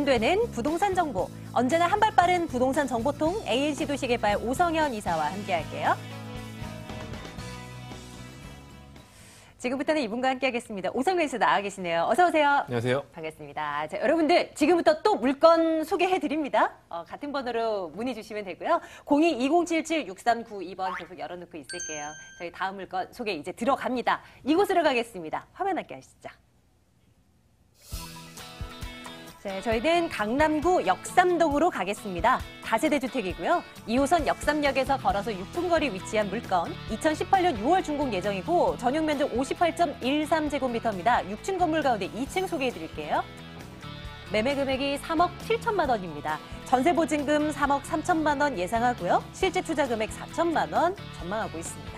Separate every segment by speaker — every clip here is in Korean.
Speaker 1: 진행되는 부동산 정보, 언제나 한 발 빠른 부동산 정보통 ANC 도시개발 오성현 이사와 함께할게요. 지금부터는 이분과 함께하겠습니다. 오성현 이사 나와 계시네요. 어서 오세요.
Speaker 2: 안녕하세요.
Speaker 1: 반갑습니다. 자, 여러분들 지금부터 또 물건 소개해드립니다. 같은 번호로 문의 주시면 되고요. 02-2077-6392번 계속 열어놓고 있을게요. 저희 다음 물건 소개 이제 들어갑니다. 이곳으로 가겠습니다. 화면 함께 하시죠. 네, 저희는 강남구 역삼동으로 가겠습니다. 다세대 주택이고요. 2호선 역삼역에서 걸어서 6분 거리 위치한 물건, 2018년 6월 준공 예정이고 전용 면적 58.13제곱미터입니다. 6층 건물 가운데 2층 소개해드릴게요. 매매 금액이 3억 7천만 원입니다. 전세 보증금 3억 3천만 원 예상하고요. 실제 투자 금액 4천만 원 전망하고 있습니다.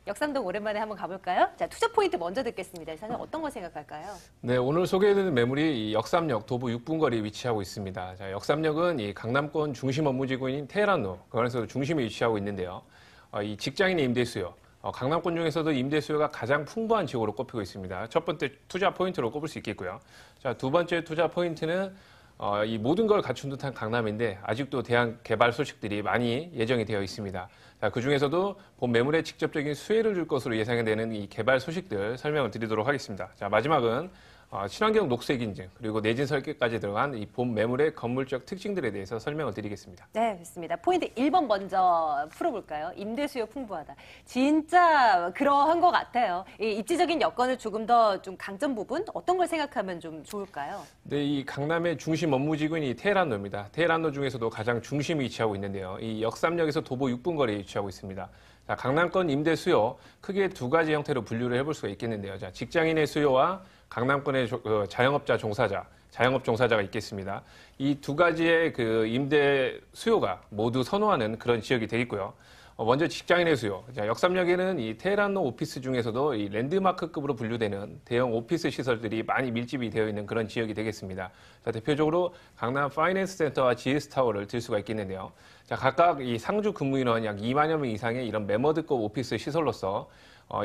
Speaker 1: 역삼동 오랜만에 한번 가볼까요? 자, 투자 포인트 먼저 듣겠습니다. 이사님 어떤 거 생각할까요?
Speaker 2: 네, 오늘 소개해드리는 매물이 이 역삼역 도보 6분 거리에 위치하고 있습니다. 자, 역삼역은 이 강남권 중심 업무지구인 테헤란로, 그 안에서 중심에 위치하고 있는데요. 이 직장인의 임대 수요, 강남권 중에서도 임대 수요가 가장 풍부한 지역으로 꼽히고 있습니다. 첫 번째 투자 포인트로 꼽을 수 있겠고요. 자, 두 번째 투자 포인트는 이 모든 걸 갖춘 듯한 강남인데 아직도 대한 개발 소식들이 많이 예정이 되어 있습니다. 자, 그중에서도 본 매물에 직접적인 수혜를 줄 것으로 예상이 되는 이 개발 소식들 설명을 드리도록 하겠습니다. 자, 마지막은 친환경 녹색 인증 그리고 내진 설계까지 들어간 이 본 매물의 건물적 특징들에 대해서 설명을 드리겠습니다.
Speaker 1: 네, 좋습니다. 포인트 1번 먼저 풀어볼까요? 임대 수요 풍부하다. 진짜 그러한 것 같아요. 이 입지적인 여건을 조금 더 좀 강점 부분 어떤 걸 생각하면 좀 좋을까요?
Speaker 2: 네, 이 강남의 중심 업무지구인 이 테헤란로입니다. 테헤란로 중에서도 가장 중심에 위치하고 있는데요. 이 역삼역에서 도보 6분 거리에 위치하고 있습니다. 자, 강남권 임대 수요 크게 두 가지 형태로 분류를 해볼 수가 있겠는데요. 자, 직장인의 수요와 강남권의 자영업자 종사자, 자영업 종사자가 있겠습니다. 이 두 가지의 그 임대 수요가 모두 선호하는 그런 지역이 되겠고요. 먼저 직장인의 수요. 자, 역삼역에는 이 테헤란로 오피스 중에서도 이 랜드마크급으로 분류되는 대형 오피스 시설들이 많이 밀집이 되어 있는 그런 지역이 되겠습니다. 자, 대표적으로 강남 파이낸스 센터와 GS타워를 들 수가 있겠는데요. 자, 각각 이 상주 근무 인원 약 2만여 명 이상의 이런 매머드급 오피스 시설로서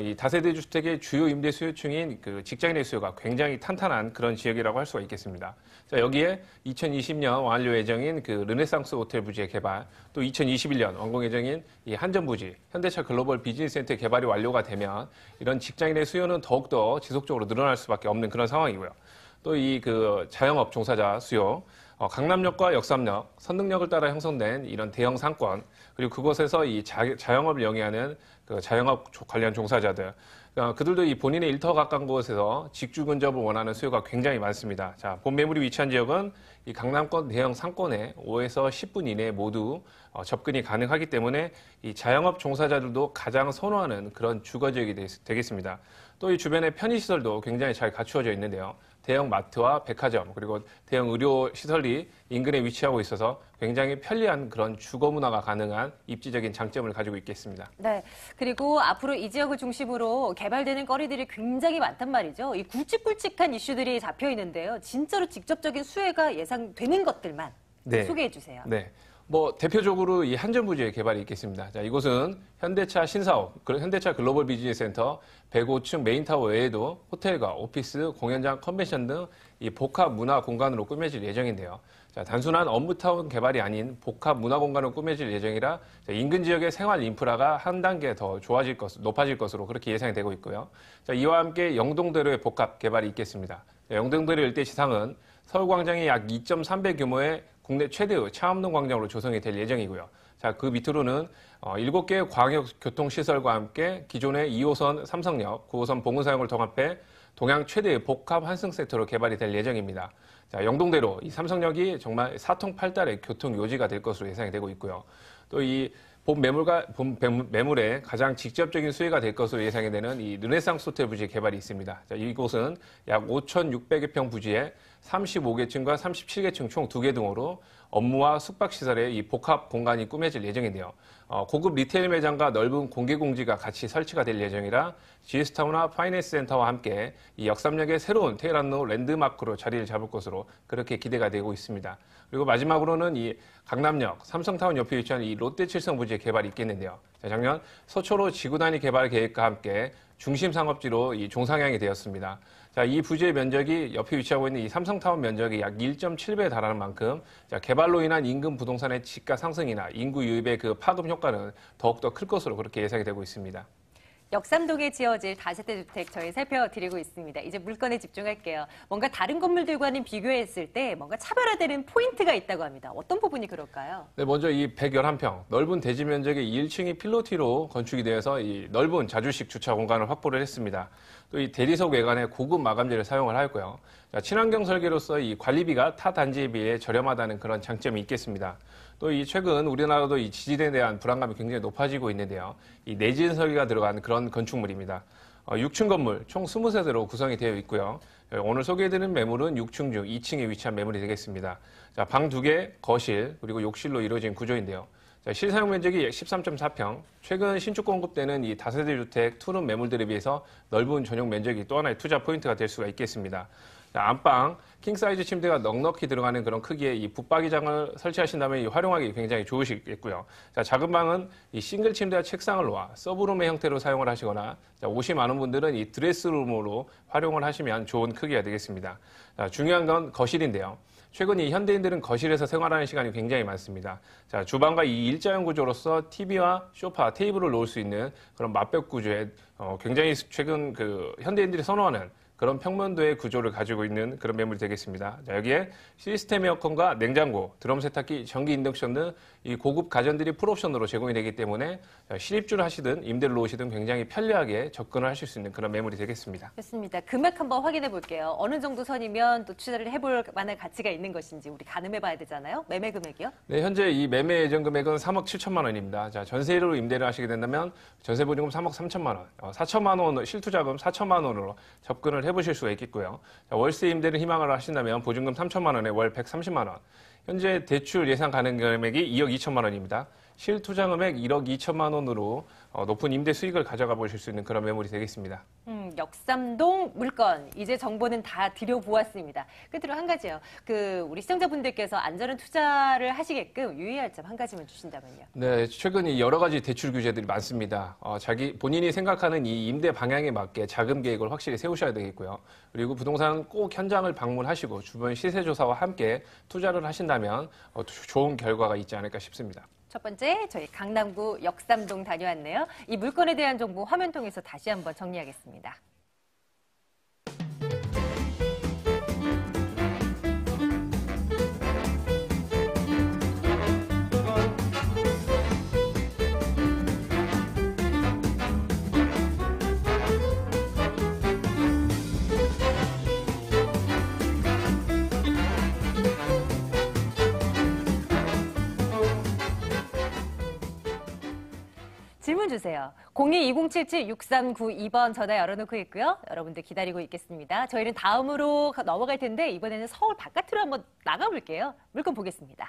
Speaker 2: 이 다세대 주택의 주요 임대 수요층인 그 직장인의 수요가 굉장히 탄탄한 그런 지역이라고 할 수가 있겠습니다. 자, 여기에 2020년 완료 예정인 그 르네상스 호텔 부지의 개발, 또 2021년 완공 예정인 이 한전 부지, 현대차 글로벌 비즈니스 센터 개발이 완료가 되면 이런 직장인의 수요는 더욱더 지속적으로 늘어날 수밖에 없는 그런 상황이고요. 또 이 그 자영업 종사자 수요, 강남역과 역삼역, 선릉역을 따라 형성된 이런 대형 상권, 그리고 그곳에서 이 자영업을 영위하는 그 자영업 관련 종사자들, 그들도 이 본인의 일터 가까운 곳에서 직주 근접을 원하는 수요가 굉장히 많습니다. 자, 본 매물이 위치한 지역은 이 강남권 대형 상권에 5에서 10분 이내에 모두 접근이 가능하기 때문에 이 자영업 종사자들도 가장 선호하는 그런 주거 지역이 되겠습니다. 또 이 주변에 편의시설도 굉장히 잘 갖추어져 있는데요. 대형 마트와 백화점 그리고 대형 의료 시설이 인근에 위치하고 있어서 굉장히 편리한 그런 주거 문화가 가능한 입지적인 장점을 가지고 있겠습니다.
Speaker 1: 네, 그리고 앞으로 이 지역을 중심으로 개발되는 거리들이 굉장히 많단 말이죠. 이 굵직굵직한 이슈들이 잡혀 있는데요. 진짜로 직접적인 수혜가 예상되는 것들만 소개해 주세요.
Speaker 2: 네. 대표적으로 이 한전 부지의 개발이 있겠습니다. 자, 이곳은 현대차 신사업, 현대차 글로벌 비즈니스 센터 105층 메인타워 외에도 호텔과 오피스, 공연장, 컨벤션 등 이 복합 문화 공간으로 꾸며질 예정인데요. 자, 단순한 업무타운 개발이 아닌 복합 문화 공간으로 꾸며질 예정이라 인근 지역의 생활 인프라가 한 단계 더 높아질 것으로 그렇게 예상이 되고 있고요. 자, 이와 함께 영동대로의 복합 개발이 있겠습니다. 자, 영동대로 일대 지상은 서울광장이 약 2.3배 규모의 국내 최대의 차암동 광장으로 조성이 될 예정이고요. 자, 그 밑으로는 7개의 광역교통시설과 함께 기존의 2호선 삼성역, 9호선 봉은사역을 통합해 동양 최대의 복합 환승센터로 개발이 될 예정입니다. 자, 영동대로 이 삼성역이 정말 사통팔달의 교통 요지가 될 것으로 예상이 되고 있고요. 또 이 본 매물에 가장 직접적인 수혜가 될 것으로 예상이 되는 이 르네상스 호텔 부지의 개발이 있습니다. 자, 이곳은 약 5,600여 평 부지에 35개층과 37개층 총 2개 등으로 업무와 숙박시설의 이 복합 공간이 꾸며질 예정인데요. 고급 리테일 매장과 넓은 공개 공지가 같이 설치가 될 예정이라 GS타운과 파이낸스 센터와 함께 이 역삼역의 새로운 테헤란로 랜드마크로 자리를 잡을 것으로 그렇게 기대가 되고 있습니다. 그리고 마지막으로는 이 강남역 삼성타운 옆에 위치한 이 롯데칠성 부지의 개발이 있겠는데요. 작년 서초로 지구단위 개발 계획과 함께 중심 상업지로 이 종상향이 되었습니다. 자, 이 부지의 면적이 옆에 위치하고 있는 이 삼성타운 면적이 약 1.7배에 달하는 만큼 자, 개발로 인한 인근 부동산의 지가 상승이나 인구 유입의 그 파급 효과는 더욱더 클 것으로 그렇게 예상이 되고 있습니다.
Speaker 1: 역삼동에 지어질 다세대 주택 저희 살펴드리고 있습니다. 이제 물건에 집중할게요. 뭔가 다른 건물들과는 비교했을 때 뭔가 차별화되는 포인트가 있다고 합니다. 어떤 부분이 그럴까요?
Speaker 2: 네, 먼저 이 111평 넓은 대지 면적의 1층이 필로티로 건축이 되어서 이 넓은 자주식 주차 공간을 확보를 했습니다. 또 이 대리석 외관에 고급 마감재를 사용을 하였고요. 자, 친환경 설계로서 이 관리비가 타 단지에 비해 저렴하다는 그런 장점이 있겠습니다. 또 이 최근 우리나라도 이 지진에 대한 불안감이 굉장히 높아지고 있는데요. 이 내진 설계가 들어간 그런 건축물입니다. 6층 건물 총 20세대로 구성이 되어 있고요. 오늘 소개해드리는 매물은 6층 중 2층에 위치한 매물이 되겠습니다. 자, 방 2개, 거실, 그리고 욕실로 이루어진 구조인데요. 자, 실사용 면적이 13.4평, 최근 신축 공급되는 이 다세대 주택 투룸 매물들에 비해서 넓은 전용 면적이 또 하나의 투자 포인트가 될 수가 있겠습니다. 자, 안방, 킹사이즈 침대가 넉넉히 들어가는 그런 크기의 이 붙박이장을 설치하신다면 활용하기 굉장히 좋으시겠고요. 자, 작은 방은 이 싱글 침대와 책상을 놓아 서브룸의 형태로 사용을 하시거나 자, 옷이 많은 분들은 이 드레스룸으로 활용을 하시면 좋은 크기가 되겠습니다. 자, 중요한 건 거실인데요. 최근 이 현대인들은 거실에서 생활하는 시간이 굉장히 많습니다. 자, 주방과 이 일자형 구조로서 TV와 소파, 테이블을 놓을 수 있는 그런 맞벽 구조에 굉장히 최근 그 현대인들이 선호하는 그런 평면도의 구조를 가지고 있는 그런 매물이 되겠습니다. 자, 여기에 시스템 에어컨과 냉장고, 드럼 세탁기, 전기 인덕션 등 이 고급 가전들이 풀옵션으로 제공이 되기 때문에 실입주를 하시든 임대를 놓으시든 굉장히 편리하게 접근을 하실 수 있는 그런 매물이 되겠습니다.
Speaker 1: 좋습니다. 금액 한번 확인해 볼게요. 어느 정도 선이면 또 투자를 해볼 만한 가치가 있는 것인지 우리 가늠해 봐야 되잖아요. 매매 금액이요?
Speaker 2: 네, 현재 이 매매 예정 금액은 3억 7천만 원입니다. 자, 전세로 임대를 하시게 된다면 전세 보증금 3억 3천만 원, 4천만 원 실투자금 4천만 원으로 접근을 해보실 수가 있겠고요. 자, 월세 임대를 희망을 하신다면 보증금 3천만 원에 월 130만 원. 현재 대출 예상 가능 금액이 2억 2천만 원입니다. 실투자 금액 1억 2천만 원으로 높은 임대 수익을 가져가 보실 수 있는 그런 매물이 되겠습니다.
Speaker 1: 역삼동 물건 이제 정보는 다 드려보았습니다. 끝으로 한 가지요. 우리 시청자분들께서 안전한 투자를 하시게끔 유의할 점 한 가지만 주신다면요.
Speaker 2: 네, 최근 이 여러 가지 대출 규제들이 많습니다. 본인이 생각하는 이 임대 방향에 맞게 자금 계획을 확실히 세우셔야 되겠고요. 그리고 부동산 꼭 현장을 방문하시고 주변 시세 조사와 함께 투자를 하신다면 좋은 결과가 있지 않을까 싶습니다.
Speaker 1: 첫 번째, 저희 강남구 역삼동 다녀왔네요. 이 물건에 대한 정보 화면 통해서 다시 한번 정리하겠습니다. 질문 주세요. 02-2077-6392번 전화 열어놓고 있고요. 여러분들 기다리고 있겠습니다. 저희는 다음으로 넘어갈 텐데 이번에는 서울 바깥으로 한번 나가볼게요. 물건 보겠습니다.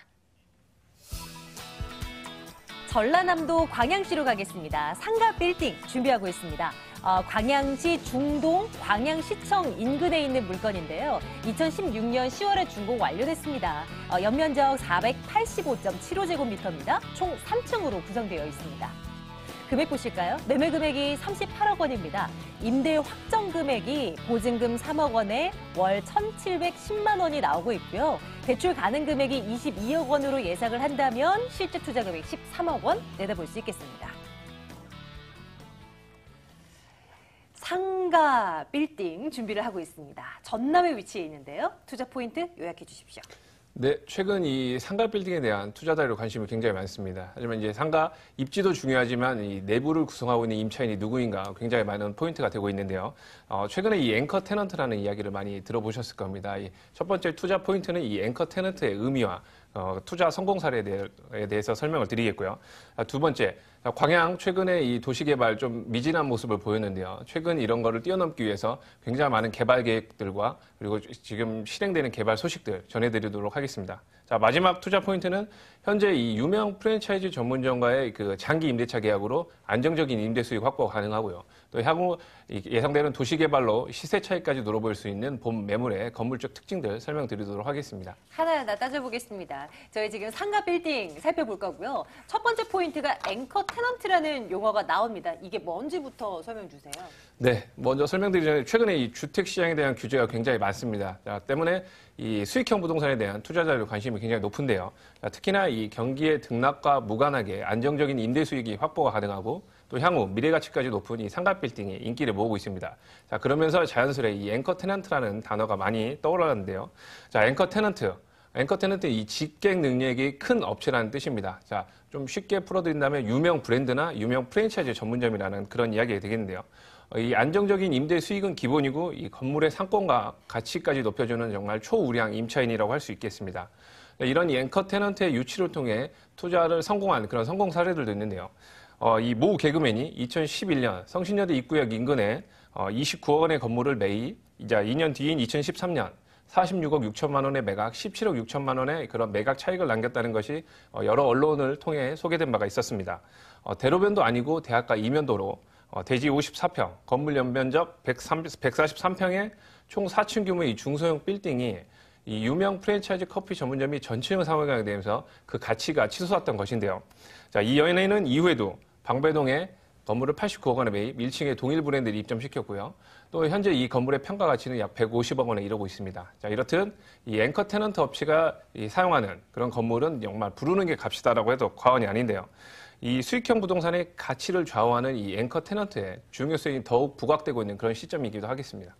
Speaker 1: 전라남도 광양시로 가겠습니다. 상가 빌딩 준비하고 있습니다. 광양시 중동 광양시청 인근에 있는 물건인데요. 2016년 10월에 준공 완료됐습니다. 연면적 485.75제곱미터입니다. 총 3층으로 구성되어 있습니다. 금액 보실까요? 매매 금액이 38억 원입니다. 임대 확정 금액이 보증금 3억 원에 월 1,710만 원이 나오고 있고요. 대출 가능 금액이 22억 원으로 예상을 한다면 실제 투자 금액 13억 원 내다볼 수 있겠습니다. 상가 빌딩 준비를 하고 있습니다. 전남에 위치해 있는데요. 투자 포인트 요약해 주십시오.
Speaker 2: 네, 최근 이 상가 빌딩에 대한 투자자들의 관심이 굉장히 많습니다. 하지만 이제 상가 입지도 중요하지만 이 내부를 구성하고 있는 임차인이 누구인가 굉장히 많은 포인트가 되고 있는데요. 최근에 이 앵커 테넌트라는 이야기를 많이 들어보셨을 겁니다. 첫 번째 투자 포인트는 이 앵커 테넌트의 의미와 투자 성공 사례에 대해서 설명을 드리겠고요. 두 번째, 광양 최근에 이 도시개발 좀 미진한 모습을 보였는데요. 최근 이런 거를 뛰어넘기 위해서 굉장히 많은 개발 계획들과 그리고 지금 실행되는 개발 소식들 전해드리도록 하겠습니다. 자, 마지막 투자 포인트는 현재 이 유명 프랜차이즈 전문점과의 그 장기 임대차 계약으로 안정적인 임대 수익 확보가 가능하고요. 또 향후 예상되는 도시 개발로 시세 차익까지 노려볼 수 있는 본 매물의 건물적 특징들 설명드리도록 하겠습니다.
Speaker 1: 하나하나 따져보겠습니다. 저희 지금 상가 빌딩 살펴볼 거고요. 첫 번째 포인트가 앵커 테넌트라는 용어가 나옵니다. 이게 뭔지부터 설명 주세요.
Speaker 2: 네, 먼저 설명드리기 전에 최근에 이 주택 시장에 대한 규제가 굉장히 많습니다. 때문에 이 수익형 부동산에 대한 투자자들의 관심이 굉장히 높은데요. 특히나 이 경기의 등락과 무관하게 안정적인 임대 수익이 확보가 가능하고 또 향후 미래 가치까지 높은 이 상가 빌딩이 인기를 모으고 있습니다. 자, 그러면서 자연스레 이 앵커 테넌트라는 단어가 많이 떠올랐는데요. 자, 앵커 테넌트. 앵커 테넌트 이 직객 능력이 큰 업체라는 뜻입니다. 자, 좀 쉽게 풀어드린다면 유명 브랜드나 유명 프랜차이즈 전문점이라는 그런 이야기가 되겠는데요. 이 안정적인 임대 수익은 기본이고 이 건물의 상권과 가치까지 높여주는 정말 초우량 임차인이라고 할 수 있겠습니다. 이런 이 앵커 테넌트의 유치를 통해 투자를 성공한 그런 성공 사례들도 있는데요. 이 모 개그맨이 2011년 성신여대 입구역 인근에 29억 원의 건물을 매입, 이제 2년 뒤인 2013년 46억 6천만 원의 매각, 17억 6천만 원의 그런 매각 차익을 남겼다는 것이 여러 언론을 통해 소개된 바가 있었습니다. 대로변도 아니고 대학가 이면도로 대지 54평, 건물 연면적 143평의 총 4층 규모의 중소형 빌딩이 이 유명 프랜차이즈 커피 전문점이 전체형 상호가게 되면서 그 가치가 치솟았던 것인데요. 자, 이 연예인은 이후에도 방배동에 건물을 89억 원에 매입, 1층에 동일 브랜드를 입점시켰고요. 또 현재 이 건물의 평가 가치는 약 150억 원에 이르고 있습니다. 자, 이렇듯 이 앵커 테넌트 업체가 사용하는 그런 건물은 정말 부르는 게 값이다라고 해도 과언이 아닌데요. 이 수익형 부동산의 가치를 좌우하는 이 앵커 테넌트의 중요성이 더욱 부각되고 있는 그런 시점이기도 하겠습니다.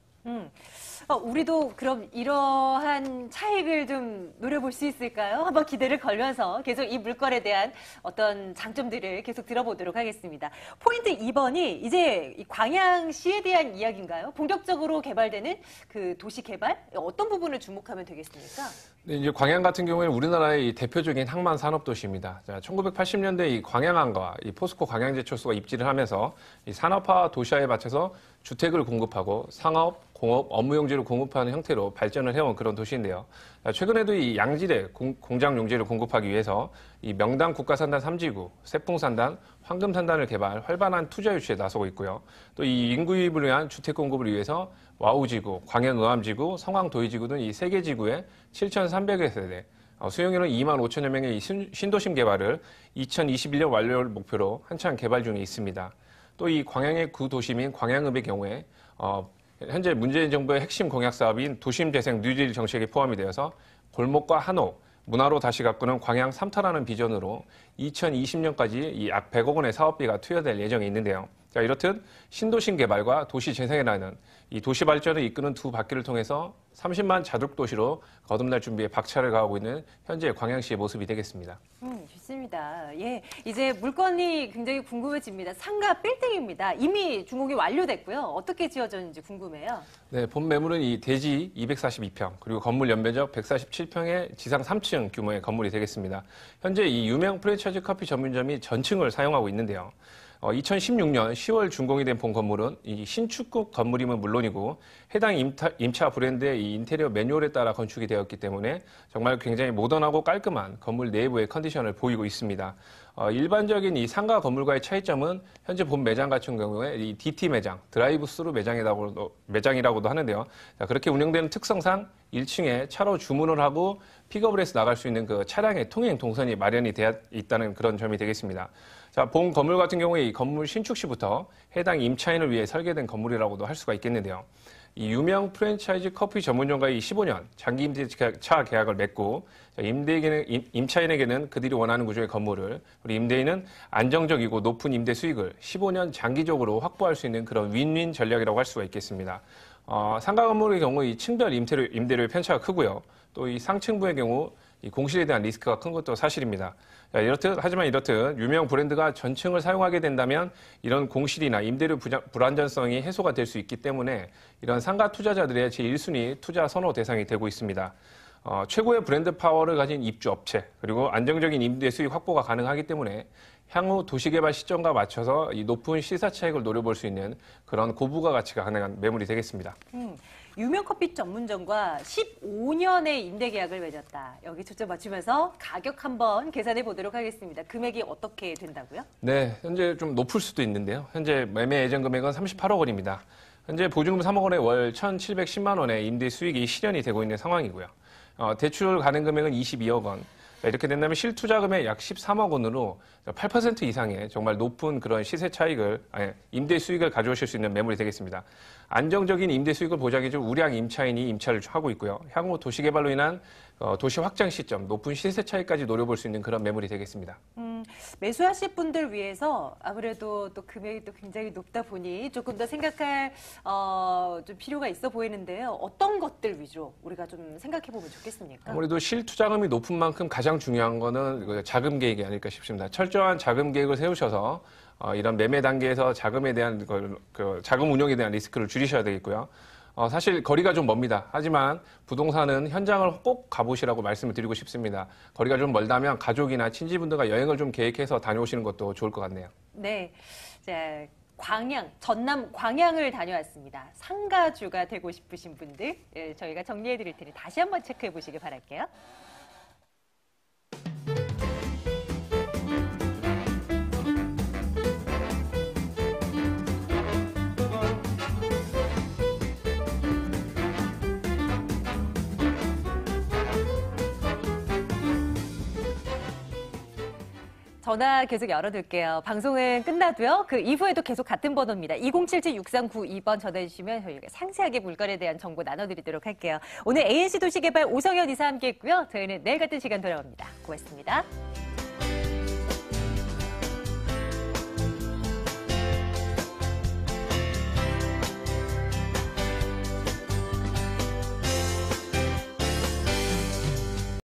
Speaker 1: 우리도 그럼 이러한 차익을 좀 노려볼 수 있을까요? 한번 기대를 걸면서 계속 이 물건에 대한 어떤 장점들을 계속 들어보도록 하겠습니다. 포인트 2번이 이제 이 광양시에 대한 이야기인가요? 본격적으로 개발되는 그 도시 개발? 어떤 부분을 주목하면 되겠습니까?
Speaker 2: 네, 이제 광양 같은 경우에는 우리나라의 이 대표적인 항만 산업 도시입니다. 1980년대 이 광양항과 이 포스코 광양제철소가 입지를 하면서 이 산업화 도시화에 맞춰서 주택을 공급하고 상업, 공업, 업무 용지를 공급하는 형태로 발전을 해온 그런 도시인데요. 최근에도 이 양질의 공장 용지를 공급하기 위해서 이 명당 국가산단 3지구, 세풍산단, 황금산단을 개발, 활발한 투자 유치에 나서고 있고요. 또 이 인구 유입을 위한 주택 공급을 위해서 와우지구, 광양의암지구, 성황도의지구 등 이 3개 지구에 7,300여 세대, 수용인은 2만 5천여 명의 이 신도심 개발을 2021년 완료를 목표로 한창 개발 중에 있습니다. 또 이 광양의 구도심인 광양읍의 경우에 현재 문재인 정부의 핵심 공약 사업인 도심재생 뉴딜 정책이 포함이 되어서 골목과 한옥, 문화로 다시 가꾸는 광양 3타라는 비전으로 2020년까지 약 100억 원의 사업비가 투여될 예정이 있는데요. 자, 이렇듯 신도심 개발과 도시 재생이라는 이 도시 발전을 이끄는 두 바퀴를 통해서 30만 자둑 도시로 거듭날 준비에 박차를 가하고 있는 현재 광양시의 모습이 되겠습니다.
Speaker 1: 좋습니다. 예, 이제 물건이 굉장히 궁금해집니다. 상가 빌딩입니다. 이미 준공이 완료됐고요. 어떻게 지어졌는지 궁금해요.
Speaker 2: 네, 본 매물은 이 대지 242평 그리고 건물 연면적 147평의 지상 3층 규모의 건물이 되겠습니다. 현재 이 유명 프랜차이즈 커피 전문점이 전층을 사용하고 있는데요. 2016년 10월 준공이 된 본 건물은 이 신축급 건물임은 물론이고 해당 임차 브랜드의 이 인테리어 매뉴얼에 따라 건축이 되었기 때문에 정말 굉장히 모던하고 깔끔한 건물 내부의 컨디션을 보이고 있습니다. 일반적인 이 상가 건물과의 차이점은 현재 본 매장 같은 경우에 이 DT 매장, 드라이브 스루 매장이라고도 하는데요. 자, 그렇게 운영되는 특성상 1층에 차로 주문을 하고 픽업을 해서 나갈 수 있는 그 차량의 통행 동선이 마련이 되어 있다는 그런 점이 되겠습니다. 자, 본 건물 같은 경우에 이 건물 신축 시부터 해당 임차인을 위해 설계된 건물이라고도 할 수가 있겠는데요. 이 유명 프랜차이즈 커피 전문점과의 15년 장기 임대차 계약을 맺고 임차인에게는 그들이 원하는 구조의 건물을, 그리고 임대인은 안정적이고 높은 임대 수익을 15년 장기적으로 확보할 수 있는 그런 윈윈 전략이라고 할 수가 있겠습니다. 상가 건물의 경우 이 층별 임대료의 편차가 크고요. 또 이 상층부의 경우 이 공실에 대한 리스크가 큰 것도 사실입니다. 하지만 이렇듯 유명 브랜드가 전층을 사용하게 된다면 이런 공실이나 임대료 불안전성이 해소가 될 수 있기 때문에 이런 상가 투자자들의 제1순위 투자 선호 대상이 되고 있습니다. 최고의 브랜드 파워를 가진 입주 업체, 그리고 안정적인 임대 수익 확보가 가능하기 때문에 향후 도시개발 시점과 맞춰서 이 높은 시사 차익을 노려볼 수 있는 그런 고부가 가치가 가능한 매물이 되겠습니다.
Speaker 1: 유명 커피 전문점과 15년의 임대 계약을 맺었다. 여기 초점 맞추면서 가격 한번 계산해 보도록 하겠습니다. 금액이 어떻게 된다고요?
Speaker 2: 네, 현재 좀 높을 수도 있는데요. 현재 매매 예정 금액은 38억 원입니다. 현재 보증금 3억 원에 월 1,710만 원의 임대 수익이 실현이 되고 있는 상황이고요. 대출 가능 금액은 22억 원. 이렇게 된다면 실투자금의 약 13억 원으로 8% 이상의 정말 높은 그런 시세 차익을, 임대 수익을 가져오실 수 있는 매물이 되겠습니다. 안정적인 임대 수익을 보장해 줄 우량 임차인이 임차를 하고 있고요. 향후 도시개발로 인한 도시 확장 시점, 높은 시세 차익까지 노려볼 수 있는 그런 매물이 되겠습니다.
Speaker 1: 매수하실 분들 위해서 아무래도 또 금액이 또 굉장히 높다 보니 조금 더 생각할 좀 필요가 있어 보이는데요. 어떤 것들 위주로 우리가 좀 생각해 보면 좋겠습니까?
Speaker 2: 아무래도 실투자금이 높은 만큼 가장 중요한 거는 자금 계획이 아닐까 싶습니다. 철저한 자금 계획을 세우셔서 이런 매매 단계에서 자금에 대한 자금 운용에 대한 리스크를 줄이셔야 되겠고요. 사실 거리가 좀 멉니다. 하지만 부동산은 현장을 꼭 가보시라고 말씀을 드리고 싶습니다. 거리가 좀 멀다면 가족이나 친지분들과 여행을 좀 계획해서 다녀오시는 것도 좋을 것 같네요.
Speaker 1: 네, 자, 전남 광양을 다녀왔습니다. 상가주가 되고 싶으신 분들 저희가 정리해 드릴 테니 다시 한번 체크해 보시길 바랄게요. 전화 계속 열어둘게요. 방송은 끝나도요. 그 이후에도 계속 같은 번호입니다. 2077-6392번 전화해 주시면 저희가 상세하게 물건에 대한 정보 나눠드리도록 할게요. 오늘 ANC 도시개발 오성현 이사 함께했고요. 저희는 내일 같은 시간 돌아옵니다. 고맙습니다.